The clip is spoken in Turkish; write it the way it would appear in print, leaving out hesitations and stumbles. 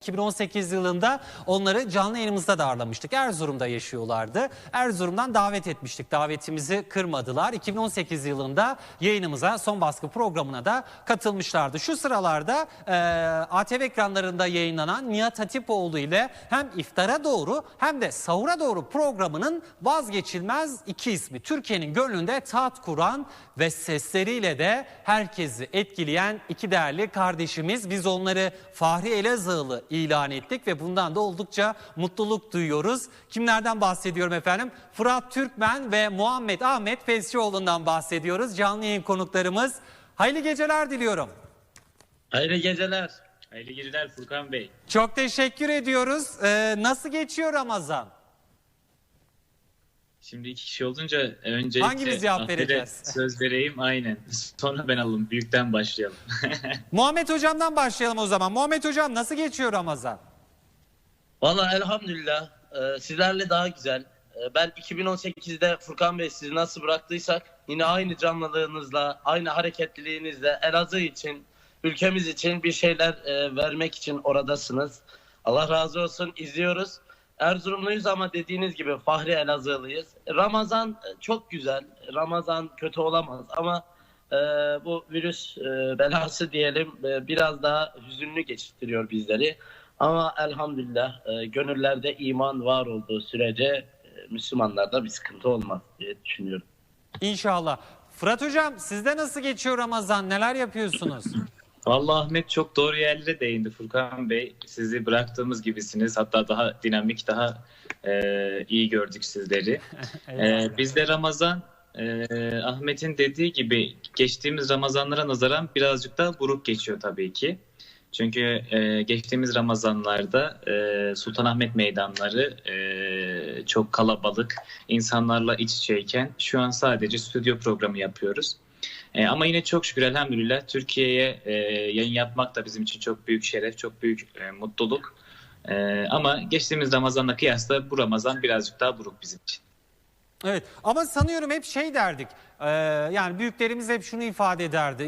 2018 yılında onları canlı yayınımızda da ağırlamıştık. Erzurum'da yaşıyorlardı. Erzurum'dan davet etmiştik. Davetimizi kırmadılar. 2018 yılında yayınımıza, Son Baskı programına da katılmışlardı. Şu sıralarda ATV ekranlarında yayınlanan Nihat Hatipoğlu ile hem iftara doğru hem de sahura doğru programının vazgeçilmez iki ismi. Türkiye'nin gönlünde taht kuran ve sesleriyle de herkesi etkileyen iki değerli kardeşimiz. Biz onları Fahri Elazığlı ilan ettik ve bundan da oldukça mutluluk duyuyoruz. Kimlerden bahsediyorum efendim? Fırat Türkmen ve Muhammed Ahmet Fesçioğlu'ndan bahsediyoruz. Canlı yayın konuklarımız. Hayırlı geceler diliyorum. Hayırlı geceler. Hayırlı geceler Furkan Bey. Çok teşekkür ediyoruz. Nasıl geçiyor Ramazan? Şimdi iki kişi olunca öncelikle Hangimiz cevap Ahmet'e vereceğiz? söz vereyim, aynen. Sonra ben alalım. Büyükten başlayalım. Muhammed Hocam'dan başlayalım o zaman. Muhammed Hocam nasıl geçiyor Ramazan? Vallahi elhamdülillah sizlerle daha güzel. Ben 2018'de Furkan Bey sizi nasıl bıraktıysak yine aynı canlılığınızla, aynı hareketliliğinizle Elazığ için, ülkemiz için bir şeyler vermek için oradasınız. Allah razı olsun, izliyoruz. Erzurumluyuz ama dediğiniz gibi Fahri Elazığlıyız. Ramazan çok güzel. Ramazan kötü olamaz ama bu virüs belası diyelim biraz daha hüzünlü geçirtiyor bizleri. Ama elhamdülillah gönüllerde iman var olduğu sürece Müslümanlarda bir sıkıntı olmaz diye düşünüyorum. İnşallah. Fırat Hocam sizde nasıl geçiyor Ramazan? Neler yapıyorsunuz? Vallahi Ahmet çok doğru yerlere değindi Furkan Bey. Sizi bıraktığımız gibisiniz. Hatta daha dinamik, daha iyi gördük sizleri. Biz de Ramazan, Ahmet'in dediği gibi geçtiğimiz Ramazanlara nazaran birazcık daha buruk geçiyor tabii ki. Çünkü geçtiğimiz Ramazanlarda Sultanahmet meydanları çok kalabalık, insanlarla iç içeyken şu an sadece stüdyo programı yapıyoruz. Ama yine çok şükür elhamdülillah Türkiye'ye yayın yapmak da bizim için çok büyük şeref, çok büyük mutluluk. Ama geçtiğimiz Ramazan'la kıyasla bu Ramazan birazcık daha buruk bizim için. Evet ama sanıyorum hep şey derdik. Yani büyüklerimiz hep şunu ifade ederdi.